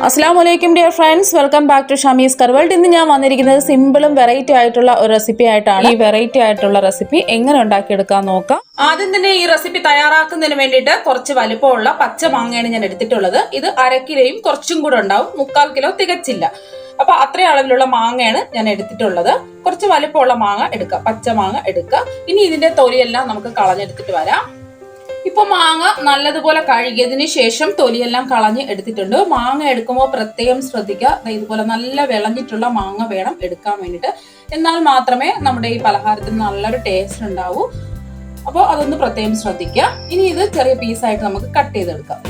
Assalamualaikum dear friends, welcome back to Shamys World. ഇന്ന് ഞാൻ വന്നിരിക്കുന്നത് സിമ്പിളും വെറൈറ്റി ആയിട്ടുള്ള ഒരു റെസിപ്പി ആയിട്ടാണ്. ഈ വെറൈറ്റി ആയിട്ടുള്ള റെസിപ്പി എങ്ങനെ ഉണ്ടാക്കിയെടുക്കാൻ നോക്കാം. ആദ്യം തന്നെ ഈ റെസിപ്പി തയ്യാറാക്കുന്നതിന് വേണ്ടിയിട്ട് കുറച്ച് വലിപ്പമുള്ള പച്ച മാങ്ങയാണ് ഞാൻ എടുത്തിട്ടുള്ളത്. ഇത് 1/2 കിലോയും കുറച്ചും കൂടെ ഉണ്ടാവും, 3/4 കിലോ തികച്ചില്ല. അപ്പൊ അത്രയും അളവിലുള്ള മാങ്ങയാണ് ഞാൻ എടുത്തിട്ടുള്ളത്. കുറച്ച് വലിപ്പമുള്ള മാങ്ങ എടുക്കുക, പച്ച മാങ്ങ എടുക്കുക. ഇനി ഇതിന്റെ തൊലിയെല്ലാം നമുക്ക് കളഞ്ഞെടുത്തിട്ട് വരാം. ഇപ്പൊ മാങ്ങ നല്ലതുപോലെ കഴുകിയതിന് ശേഷം തൊലിയെല്ലാം കളഞ്ഞ് എടുത്തിട്ടുണ്ട്. മാങ്ങ എടുക്കുമ്പോൾ പ്രത്യേകം ശ്രദ്ധിക്കുക, ഇതുപോലെ നല്ല വിളഞ്ഞിട്ടുള്ള മാങ്ങ വേണം എടുക്കാൻ വേണ്ടിയിട്ട്. എന്നാൽ മാത്രമേ നമ്മുടെ ഈ പലഹാരത്തിന് നല്ലൊരു ടേസ്റ്റ് ഉണ്ടാവൂ. അപ്പോൾ അതൊന്ന് പ്രത്യേകം ശ്രദ്ധിക്കുക. ഇനി ഇത് ചെറിയ പീസായിട്ട് നമുക്ക് കട്ട് ചെയ്തെടുക്കാം.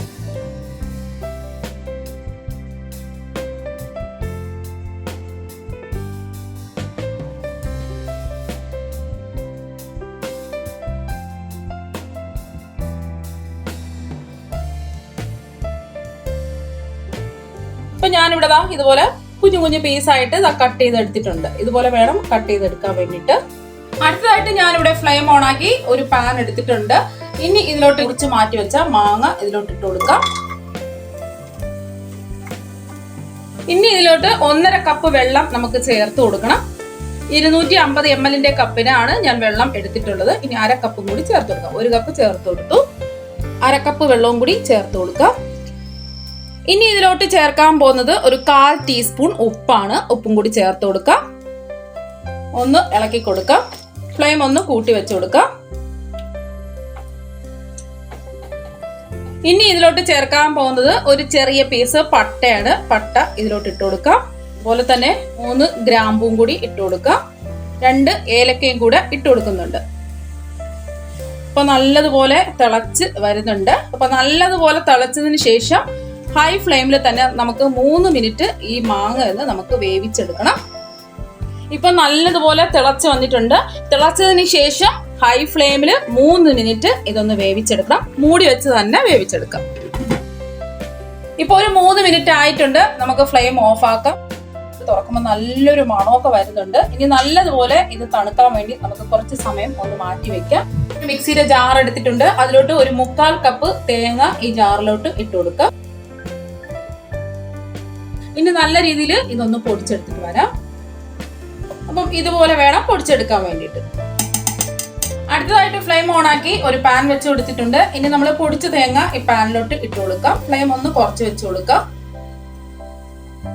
ഇപ്പൊ ഞാനിവിടെ ഇതുപോലെ കുഞ്ഞു കുഞ്ഞു പീസായിട്ട് കട്ട് ചെയ്തെടുത്തിട്ടുണ്ട്. ഇതുപോലെ വേണം കട്ട് ചെയ്തെടുക്കാൻ വേണ്ടിയിട്ട്. അടുത്തതായിട്ട് ഞാനിവിടെ ഫ്ലെയിം ഓൺ ആക്കി ഒരു പാൻ എടുത്തിട്ടുണ്ട്. ഇനി ഇതിലോട്ട് കുറച്ച് മാറ്റി വെച്ച മാങ്ങ ഇതിലോട്ട് ഇട്ട് കൊടുക്കാം. ഇനി ഇതിലോട്ട് 1.5 കപ്പ് വെള്ളം നമുക്ക് ചേർത്ത് കൊടുക്കണം. 250 ml കപ്പിനാണ് ഞാൻ വെള്ളം എടുത്തിട്ടുള്ളത്. ഇനി 1/2 കപ്പും കൂടി ചേർത്ത് കൊടുക്കാം. 1 കപ്പ് ചേർത്ത് കൊടുത്തു, 1/2 കപ്പ് വെള്ളവും കൂടി ചേർത്ത് കൊടുക്കാം. ഇനി ഇതിലോട്ട് ചേർക്കാൻ പോകുന്നത് ഒരു 1/4 ടീസ്പൂൺ ഉപ്പാണ്. ഉപ്പും കൂടി ചേർത്ത് കൊടുക്കാം. ഒന്ന് ഇളക്കി കൊടുക്കാം. ഫ്ലെയിം ഒന്ന് കൂട്ടി വെച്ച് കൊടുക്കാം. ഇനി ഇതിലോട്ട് ചേർക്കാൻ പോകുന്നത് ഒരു ചെറിയ പീസ് പട്ടയാണ്. പട്ട ഇതിലോട്ട് ഇട്ട് കൊടുക്കാം. അതുപോലെ തന്നെ 3 ഗ്രാമ്പും കൂടി ഇട്ട് കൊടുക്കാം. 2 ഏലക്കയും കൂടെ ഇട്ട് കൊടുക്കുന്നുണ്ട്. അപ്പൊ നല്ലതുപോലെ തിളച്ച് വരുന്നുണ്ട്. അപ്പൊ നല്ലതുപോലെ തിളച്ചതിന് ശേഷം ഹൈ ഫ്ലെയിമിൽ തന്നെ നമുക്ക് 3 മിനിറ്റ് ഈ മാങ്ങ നമുക്ക് വേവിച്ചെടുക്കണം. ഇപ്പൊ നല്ലതുപോലെ തിളച്ച് വന്നിട്ടുണ്ട്. തിളച്ചതിന് ശേഷം ഹൈ ഫ്ലെയിമിൽ 3 മിനിറ്റ് ഇതൊന്ന് വേവിച്ചെടുക്കണം. മൂടി വെച്ച് തന്നെ വേവിച്ചെടുക്കാം. ഇപ്പൊ ഒരു 3 മിനിറ്റ് ആയിട്ടുണ്ട്. നമുക്ക് ഫ്ലെയിം ഓഫ് ആക്കാം. തുറക്കുമ്പോൾ നല്ലൊരു മണമൊക്കെ വരുന്നുണ്ട്. ഇനി നല്ലതുപോലെ ഇത് തണുക്കാൻ വേണ്ടി നമുക്ക് കുറച്ച് സമയം ഒന്ന് മാറ്റി വെക്കാം. മിക്സിയുടെ ജാർ എടുത്തിട്ടുണ്ട്. അതിലോട്ട് ഒരു 3/4 കപ്പ് തേങ്ങ ഈ ജാറിലോട്ട് ഇട്ട് കൊടുക്കാം. ഇനി നല്ല രീതിയിൽ ഇതൊന്ന് പൊടിച്ചെടുത്തിട്ട് വരാം. അപ്പം ഇതുപോലെ വേണം പൊടിച്ചെടുക്കാൻ വേണ്ടിയിട്ട്. അടുത്തതായിട്ട് ഫ്ലെയിം ഓൺ ആക്കി ഒരു പാൻ വെച്ച് കൊടുത്തിട്ടുണ്ട്. ഇനി നമ്മൾ പൊടിച്ച തേങ്ങ ഈ പാനിലോട്ട് ഇട്ട് കൊടുക്കാം. ഫ്ലെയിം ഒന്ന് കുറച്ച് വെച്ച് കൊടുക്കാം.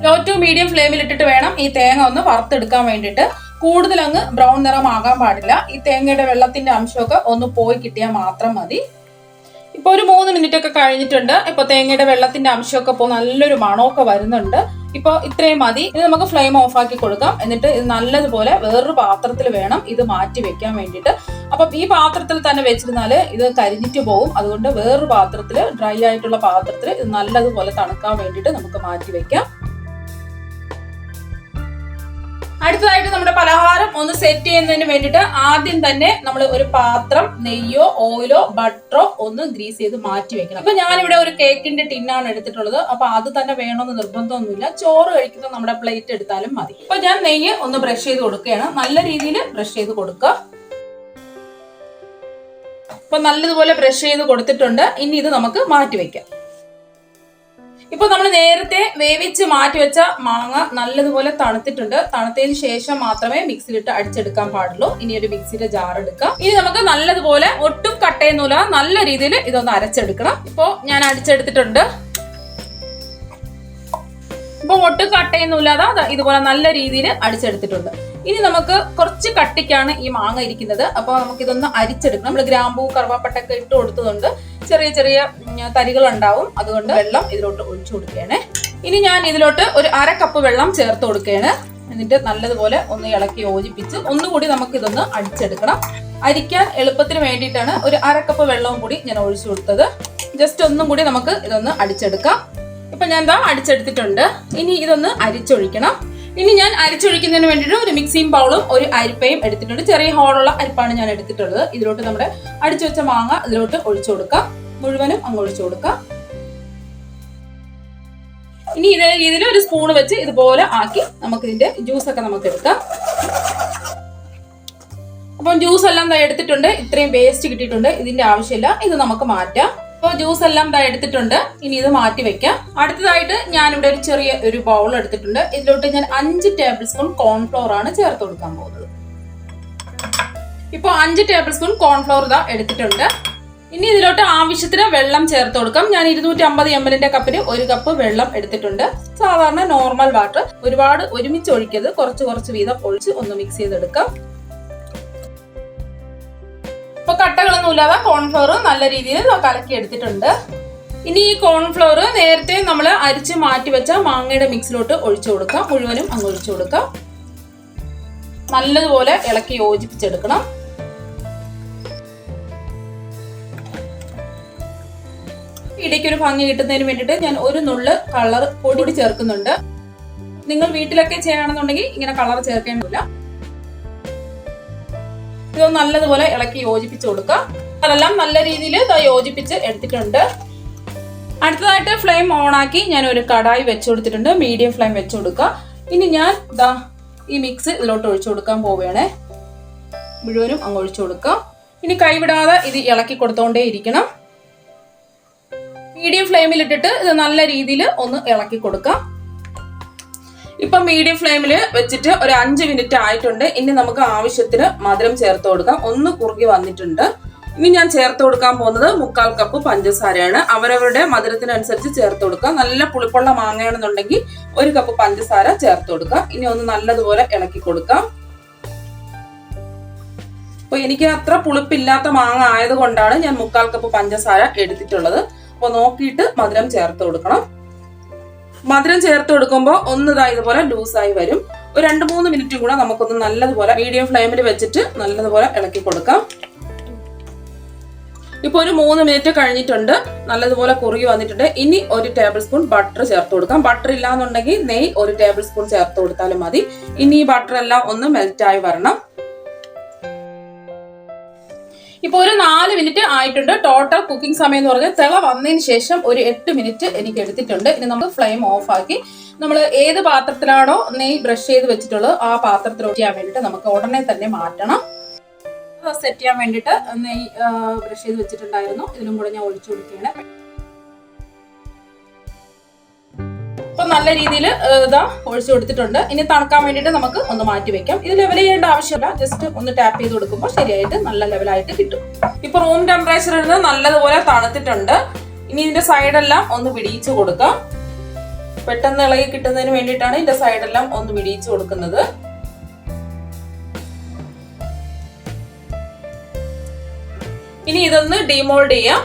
ലോ ടു മീഡിയം ഫ്ലെയിമിൽ ഇട്ടിട്ട് വേണം ഈ തേങ്ങ ഒന്ന് വറുത്തെടുക്കാൻ വേണ്ടിയിട്ട്. കൂടുതൽ അങ്ങ് ബ്രൗൺ നിറം ആകാൻ പാടില്ല. ഈ തേങ്ങയുടെ വെള്ളത്തിന്റെ അംശമൊക്കെ ഒന്ന് പോയി കിട്ടിയാൽ മാത്രം മതി. ഇപ്പൊ ഒരു 3 മിനിറ്റ് ഒക്കെ കഴിഞ്ഞിട്ടുണ്ട്. ഇപ്പൊ തേങ്ങയുടെ വെള്ളത്തിന്റെ അംശമൊക്കെ പോ നല്ലൊരു മണമൊക്കെ വരുന്നുണ്ട്. ഇപ്പൊ ഇത്രയും മതി. ഇനി നമുക്ക് ഫ്ലെയിം ഓഫ് ആക്കി കൊടുക്കാം. എന്നിട്ട് ഇത് നല്ലതുപോലെ വേറൊരു പാത്രത്തിൽ വേണം ഇത് മാറ്റി വെക്കാൻ വേണ്ടിയിട്ട്. അപ്പം ഈ പാത്രത്തിൽ തന്നെ വെച്ചിരുന്നാല് ഇത് കരിഞ്ഞിട്ട് പോകും. അതുകൊണ്ട് വേറൊരു പാത്രത്തിൽ, ഡ്രൈ ആയിട്ടുള്ള പാത്രത്തിൽ ഇത് നല്ലതുപോലെ തണുക്കാൻ വേണ്ടിയിട്ട് നമുക്ക് മാറ്റി വെക്കാം. അടുത്തതായിട്ട് നമ്മുടെ പലഹാരം ഒന്ന് സെറ്റ് ചെയ്യുന്നതിന് വേണ്ടിയിട്ട് ആദ്യം തന്നെ നമ്മൾ ഒരു പാത്രം നെയ്യോ ഓയിലോ ബട്ടറോ ഒന്ന് ഗ്രീസ് ചെയ്ത് മാറ്റി വെക്കണം. അപ്പൊ ഞാനിവിടെ ഒരു കേക്കിന്റെ ടിന്നാണ് എടുത്തിട്ടുള്ളത്. അപ്പൊ അത് തന്നെ വേണമെന്ന് നിർബന്ധമൊന്നുമില്ല. ചോറ് കഴിക്കുന്ന നമ്മുടെ പ്ലേറ്റ് എടുത്താലും മതി. അപ്പൊ ഞാൻ നെയ്യ് ഒന്ന് ബ്രഷ് ചെയ്ത് കൊടുക്കുകയാണ്. നല്ല രീതിയിൽ ബ്രഷ് ചെയ്ത് കൊടുക്കുക. അപ്പൊ നല്ലതുപോലെ ബ്രഷ് ചെയ്ത് കൊടുത്തിട്ടുണ്ട്. ഇനി ഇത് നമുക്ക് മാറ്റി വെക്കാം. ഇപ്പൊ നമ്മൾ നേരത്തെ വേവിച്ച് മാറ്റി വെച്ച മാങ്ങ നല്ലതുപോലെ തണുത്തിട്ടുണ്ട്. തണുത്തതിന് ശേഷം മാത്രമേ മിക്സിയിലിട്ട് അടിച്ചെടുക്കാൻ പാടുള്ളൂ. ഇനി ഒരു മിക്സിയുടെ ജാർ എടുക്കാം. ഇനി നമുക്ക് നല്ലതുപോലെ ഒട്ടും കട്ടയൊന്നുമില്ല, നല്ല രീതിയിൽ ഇതൊന്ന് അരച്ചെടുക്കണം. ഇപ്പൊ ഞാൻ അടിച്ചെടുത്തിട്ടുണ്ട്. ഇപ്പൊ ഒട്ടും കട്ടയൊന്നുമില്ലാതെ ഇതുപോലെ നല്ല രീതിയിൽ അടിച്ചെടുത്തിട്ടുണ്ട്. ഇനി നമുക്ക് കുറച്ച് കട്ടിക്കാണ് ഈ മാങ്ങ ഇരിക്കുന്നത്. അപ്പൊ നമുക്ക് ഇതൊന്ന് അരിച്ചെടുക്കണം. നമ്മൾ ഗ്രാമ്പൂ കറുവാപ്പട്ടൊക്കെ ഇട്ട് കൊടുത്തതുകൊണ്ട് ചെറിയ ചെറിയ തരികൾ ഉണ്ടാവും. അതുകൊണ്ട് വെള്ളം ഇതിലോട്ട് ഒഴിച്ചു കൊടുക്കുകയാണ്. ഇനി ഞാൻ ഇതിലോട്ട് ഒരു 1/2 കപ്പ് വെള്ളം ചേർത്ത് കൊടുക്കുകയാണ്. എന്നിട്ട് നല്ലതുപോലെ ഒന്ന് ഇളക്കി യോജിപ്പിച്ച് ഒന്നുകൂടി നമുക്ക് ഇതൊന്ന് അടിച്ചെടുക്കണം. അരിക്കാൻ എളുപ്പത്തിന് വേണ്ടിയിട്ടാണ് ഒരു 1/2 കപ്പ് വെള്ളവും കൂടി ഞാൻ ഒഴിച്ചു കൊടുത്തത്. ജസ്റ്റ് ഒന്നും കൂടി നമുക്ക് ഇതൊന്ന് അടിച്ചെടുക്കാം. ഇപ്പൊ ഞാൻ അടിച്ചെടുത്തിട്ടുണ്ട്. ഇനി ഇതൊന്ന് അരിച്ചൊഴിക്കണം. ഇനി ഞാൻ അരിച്ചൊഴിക്കുന്നതിന് വേണ്ടിയിട്ട് ഒരു മിക്സിംഗ് ബൗളും ഒരു അരിപ്പയും എടുത്തിട്ടുണ്ട്. ചെറിയ ഹോളുള്ള അരിപ്പാണ് ഞാൻ എടുത്തിട്ടുള്ളത്. ഇതിലോട്ട് നമ്മുടെ അടിച്ചു വെച്ച മാങ്ങ ഇതിലോട്ട് ഒഴിച്ചു കൊടുക്കാം. മുഴുവനും അങ്ങ് ഒഴിച്ചു കൊടുക്കാം. ഇനി ഇതേ രീതിയിൽ ഒരു സ്പൂൺ വെച്ച് ഇതുപോലെ ആക്കി നമുക്ക് ഇതിന്റെ ജ്യൂസൊക്കെ നമുക്ക് എടുക്കാം. അപ്പം ജ്യൂസ് എല്ലാം എടുത്തിട്ടുണ്ട്. ഇത്രയും വേസ്റ്റ് കിട്ടിയിട്ടുണ്ട്. ഇതിന്റെ ആവശ്യമില്ല. ഇത് നമുക്ക് മാറ്റാം. അപ്പോൾ ജ്യൂസ് എല്ലാം ഇതാ എടുത്തിട്ടുണ്ട്. ഇനി ഇത് മാറ്റി വെക്കാം. അടുത്തതായിട്ട് ഞാനിവിടെ ഒരു ചെറിയ ഒരു ബൗൾ എടുത്തിട്ടുണ്ട്. ഇതിലോട്ട് ഞാൻ 5 ടേബിൾ സ്പൂൺ കോൺഫ്ലോർ ആണ് ചേർത്ത് കൊടുക്കാൻ പോകുന്നത്. ഇപ്പോൾ 5 ടേബിൾ സ്പൂൺ കോൺഫ്ലോർ ഇതാ എടുത്തിട്ടുണ്ട്. ഇനി ഇതിലോട്ട് ആവശ്യത്തിന് വെള്ളം ചേർത്ത് കൊടുക്കാം. ഞാൻ 250 ml കപ്പിന് 1 കപ്പ് വെള്ളം എടുത്തിട്ടുണ്ട്. സാധാരണ നോർമൽ വാട്ടർ, ഒരുപാട് ഒരുമിച്ച് ഒഴിക്കരുത്, കുറച്ച് വീതം ഒഴിച്ച് ഒന്ന് മിക്സ് ചെയ്തെടുക്കാം. ഇപ്പൊ കട്ടകളൊന്നും ഇല്ലാതെ കോൺഫ്ലോർ നല്ല രീതിയിൽ കലക്കി എടുത്തിട്ടുണ്ട്. ഇനി ഈ കോൺഫ്ലോർ നേരത്തെ നമ്മൾ അരിച്ച് മാറ്റി വെച്ച മാങ്ങയുടെ മിക്സിലോട്ട് ഒഴിച്ചു കൊടുക്കാം. മുഴുവനും അങ്ങ് ഒഴിച്ചു കൊടുക്കാം. നല്ലതുപോലെ ഇളക്കി യോജിപ്പിച്ചെടുക്കണം. ഇടയ്ക്കൊരു ഭംഗി കിട്ടുന്നതിന് വേണ്ടിയിട്ട് ഞാൻ ഒരു നുള്ള് കളർ പൊടി ചേർക്കുന്നുണ്ട്. നിങ്ങൾ വീട്ടിലൊക്കെ ചെയ്യണമെന്നുണ്ടെങ്കിൽ ഇങ്ങനെ കളർ ചേർക്കേണ്ടതില്ല. ഇത് നല്ലതുപോലെ ഇളക്കി യോജിപ്പിച്ച് കൊടുക്കുക. അതെല്ലാം നല്ല രീതിയിൽ യോജിപ്പിച്ച് എടുത്തിട്ടുണ്ട്. അടുത്തതായിട്ട് ഫ്ലെയിം ഓൺ ആക്കി ഞാൻ ഒരു കടായി വെച്ചു കൊടുത്തിട്ടുണ്ട്. മീഡിയം ഫ്ലെയിം വെച്ചു കൊടുക്കുക. ഇനി ഞാൻ ഈ മിക്സ് ഇതിലോട്ട് ഒഴിച്ചു കൊടുക്കാൻ പോവുകയാണേ. മുഴുവനും അങ്ങ് ഒഴിച്ചു കൊടുക്കാം. ഇനി കൈവിടാതെ ഇത് ഇളക്കി കൊടുത്തോണ്ടേ ഇരിക്കണം. മീഡിയം ഫ്ലെയിമിൽ ഇട്ടിട്ട് ഇത് നല്ല രീതിയിൽ ഒന്ന് ഇളക്കി കൊടുക്കാം. ഇപ്പൊ മീഡിയം ഫ്ലെയിമിൽ വെച്ചിട്ട് ഒരു 5 മിനിറ്റ് ആയിട്ടുണ്ട്. ഇനി നമുക്ക് ആവശ്യത്തിന് മധുരം ചേർത്ത് കൊടുക്കാം. ഒന്ന് കുറുകി വന്നിട്ടുണ്ട്. ഇനി ഞാൻ ചേർത്ത് കൊടുക്കാൻ പോകുന്നത് 1/4 കപ്പ് പഞ്ചസാരയാണ്. അവരവരുടെ മധുരത്തിനനുസരിച്ച് ചേർത്ത് കൊടുക്കാം. നല്ല പുളിപ്പുള്ള മാങ്ങയാണെന്നുണ്ടെങ്കിൽ 1 കപ്പ് പഞ്ചസാര ചേർത്ത് കൊടുക്കാം. ഇനി ഒന്ന് നല്ലതുപോലെ ഇളക്കി കൊടുക്കാം. അപ്പൊ എനിക്ക് അത്ര പുളിപ്പില്ലാത്ത മാങ്ങ ആയതുകൊണ്ടാണ് ഞാൻ 1/4 കപ്പ് പഞ്ചസാര എടുത്തിട്ടുള്ളത്. അപ്പൊ നോക്കിയിട്ട് മധുരം ചേർത്ത് കൊടുക്കണം. മധുരം ചേർത്ത് കൊടുക്കുമ്പോൾ ഇതുപോലെ ലൂസായി വരും. ഒരു 2-3 മിനിറ്റ് കൂടെ നമുക്കൊന്ന് നല്ലതുപോലെ മീഡിയം ഫ്ലെയിമിൽ വെച്ചിട്ട് നല്ലതുപോലെ ഇളക്കി കൊടുക്കാം. ഇപ്പൊ ഒരു 3 മിനിറ്റ് കഴിഞ്ഞിട്ടുണ്ട്. നല്ലതുപോലെ കുറുകി വന്നിട്ടുണ്ട്. ഇനി 1 ടേബിൾ സ്പൂൺ ബട്ടർ ചേർത്ത് കൊടുക്കാം. ബട്ടർ ഇല്ലാന്നുണ്ടെങ്കിൽ നെയ്യ് 1 ടേബിൾ സ്പൂൺ ചേർത്ത് കൊടുത്താലും മതി. ഇനി ഈ ബട്ടർ എല്ലാം ഒന്ന് മെൽറ്റ് ആയി വരണം. ഇപ്പൊ ഒരു 4 മിനിറ്റ് ആയിട്ടുണ്ട്. ടോട്ടൽ കുക്കിംഗ് സമയം എന്ന് പറഞ്ഞാൽ തിള വന്നതിന് ശേഷം ഒരു 8 മിനിറ്റ് എനിക്ക് എടുത്തിട്ടുണ്ട്. ഇനി നമുക്ക് ഫ്ലെയിം ഓഫ് ആക്കി നമ്മൾ ഏത് പാത്രത്തിലാണോ നെയ്യ് ബ്രഷ് ചെയ്ത് വെച്ചിട്ടുള്ളത് ആ പാത്രത്തിൽ ചെയ്യാൻ വേണ്ടിയിട്ട് നമുക്ക് ഉടനെ തന്നെ മാറ്റണം. സെറ്റ് ചെയ്യാൻ വേണ്ടിയിട്ട് നെയ്യ് ബ്രഷ് ചെയ്ത് വെച്ചിട്ടുണ്ടായിരുന്നു. ഇതിലും കൂടെ ഞാൻ ഒഴിച്ചു കൊടുക്കുകയാണ്. ഇപ്പൊ നല്ല രീതിയിൽ ഒഴിച്ചു കൊടുത്തിട്ടുണ്ട്. ഇനി തണുക്കാൻ വേണ്ടിയിട്ട് നമുക്ക് ഒന്ന് മാറ്റി വെക്കാം. ഇത് ലെവൽ ചെയ്യേണ്ട ആവശ്യമില്ല. ജസ്റ്റ് ഒന്ന് ടാപ്പ് ചെയ്ത് കൊടുക്കുമ്പോൾ ശരിയായിട്ട് നല്ല ലെവലായിട്ട് കിട്ടും. ഇപ്പൊ റൂം ടെമ്പറേച്ചറിൽ നിന്ന് നല്ലതുപോലെ തണുത്തിട്ടുണ്ട്. ഇനി ഇതിന്റെ സൈഡെല്ലാം ഒന്ന് വിടിയിച്ചു കൊടുക്കാം. പെട്ടെന്ന് ഇളകി കിട്ടുന്നതിന് വേണ്ടിയിട്ടാണ് ഇതിന്റെ സൈഡെല്ലാം ഒന്ന് വിടിയിച്ചു കൊടുക്കുന്നത്. ഇനി ഇതൊന്ന് ഡിമോൾഡ് ചെയ്യാം.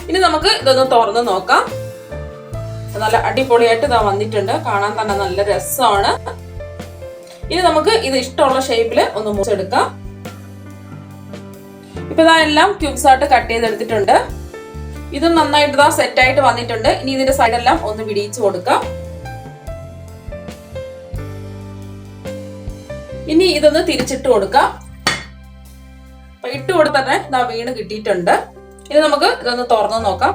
ഇനി നമുക്ക് ഇതൊന്ന് തുറന്ന് നോക്കാം. നല്ല അടിപൊളിയായിട്ട് വന്നിട്ടുണ്ട്. കാണാൻ തന്നെ നല്ല രസമാണ്. ഇനി നമുക്ക് ഇത് ഇഷ്ടമുള്ള ഷേപ്പിൽ ഒന്ന് മുറിച്ചെടുക്കാം. ഇപ്പൊ എല്ലാം ക്യൂബ്സ് ആയിട്ട് കട്ട് ചെയ്തെടുത്തിട്ടുണ്ട്. ഇത് നന്നായിട്ട് സെറ്റ് ആയിട്ട് വന്നിട്ടുണ്ട്. ഇനി ഇതിന്റെ സൈഡെല്ലാം ഒന്ന് വിടിയിച്ചു കൊടുക്കാം. ഇനി ഇതൊന്ന് തിരിച്ചിട്ട് കൊടുക്കാം. ഇട്ട് കൊടുത്തന്നെ വീണ് കിട്ടിയിട്ടുണ്ട്. ഇനി നമുക്ക് ഇതൊന്ന് തുറന്ന് നോക്കാം.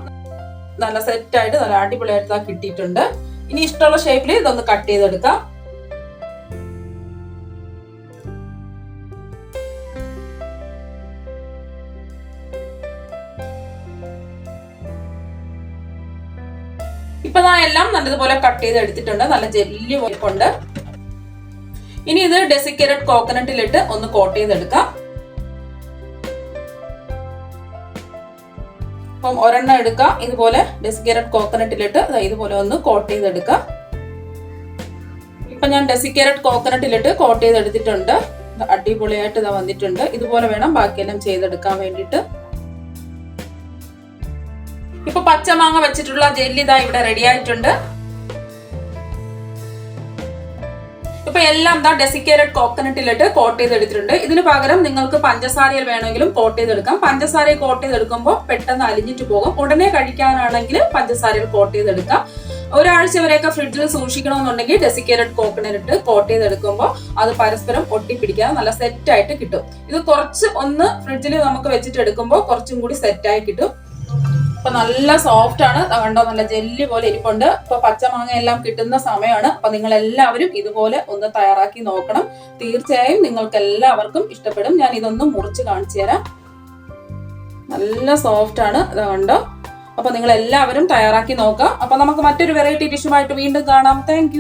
നല്ല സെറ്റ് ആയിട്ട് നല്ല അടിപൊളിയായിട്ട് കിട്ടിയിട്ടുണ്ട്. ഇനി ഇഷ്ടമുള്ള ഷേപ്പിൽ ഇതൊന്ന് കട്ട് ചെയ്തെടുക്കാം. ഇപ്പൊ എല്ലാം നല്ലതുപോലെ കട്ട് ചെയ്ത് എടുത്തിട്ടുണ്ട്. നല്ല ജെല്ലി പോയിട്ടുണ്ട്. ഇനി ഇത് ഡെസിക്കേറ്റഡ് കോക്കനട്ടിലിട്ട് ഒന്ന് കോട്ട് ചെയ്തെടുക്കാം. അപ്പം ഒരെണ്ണം എടുക്കാം. ഇതുപോലെ ഡെസിക്കേറ്റഡ് കോക്കനട്ടിലിട്ട് ഇതുപോലെ ഒന്ന് കോട്ട് ചെയ്തെടുക്കാം. ഇപ്പൊ ഞാൻ ഡെസിക്കേറ്റഡ് കോക്കനട്ടിലിട്ട് കോട്ട് ചെയ്തെടുത്തിട്ടുണ്ട്. അടിപൊളിയായിട്ട് വന്നിട്ടുണ്ട്. ഇതുപോലെ വേണം ബാക്കിയെല്ലാം ചെയ്തെടുക്കാൻ വേണ്ടിയിട്ട്. ഇപ്പൊ പച്ചമാങ്ങ വെച്ചിട്ടുള്ള ജെല്ലി ഇവിടെ റെഡി ആയിട്ടുണ്ട്. ഇപ്പൊ എല്ലാം ഡെസിക്കേറ്റഡ് കോക്കനട്ടിലിട്ട് കോട്ട് ചെയ്തെടുത്തിട്ടുണ്ട്. ഇതിന് പകരം നിങ്ങൾക്ക് പഞ്ചസാരയിൽ വേണമെങ്കിലും കോട്ട് ചെയ്തെടുക്കാം. പഞ്ചസാരയിൽ കോട്ട് ചെയ്തെടുക്കുമ്പോൾ പെട്ടെന്ന് അലിഞ്ഞിട്ട് പോകും. ഉടനെ കഴിക്കാനാണെങ്കിൽ പഞ്ചസാരയിൽ കോട്ട് ചെയ്തെടുക്കാം. ഒരാഴ്ച വരെയൊക്കെ ഫ്രിഡ്ജിൽ സൂക്ഷിക്കണമെന്നുണ്ടെങ്കിൽ ഡെസിക്കേറ്റഡ് കോക്കനട്ട് കോട്ട് ചെയ്തെടുക്കുമ്പോൾ അത് പരസ്പരം ഒട്ടിപ്പിടിക്കാതെ നല്ല സെറ്റ് ആയിട്ട് കിട്ടും. ഇത് കുറച്ച് ഒന്ന് ഫ്രിഡ്ജിൽ നമുക്ക് വെച്ചിട്ട് എടുക്കുമ്പോൾ കുറച്ചും കൂടി സെറ്റായി കിട്ടും. അപ്പൊ നല്ല സോഫ്റ്റ് ആണ്. കണ്ടോ, നല്ല ജെല്ലി പോലെ ഇരിപ്പുണ്ട്. ഇപ്പൊ പച്ചമാങ്ങ എല്ലാം കിട്ടുന്ന സമയമാണ്. അപ്പൊ നിങ്ങൾ എല്ലാവരും ഇതുപോലെ ഒന്ന് തയ്യാറാക്കി നോക്കണം. തീർച്ചയായും നിങ്ങൾക്ക് എല്ലാവർക്കും ഇഷ്ടപ്പെടും. ഞാൻ ഇതൊന്ന് മുറിച്ച് കാണിച്ചു തരാം. നല്ല സോഫ്റ്റ് ആണ്, ഇത് കണ്ടോ. അപ്പൊ നിങ്ങൾ എല്ലാവരും തയ്യാറാക്കി നോക്കാം. അപ്പൊ നമുക്ക് മറ്റൊരു വെറൈറ്റി ഡിഷുമായിട്ട് വീണ്ടും കാണാം. താങ്ക്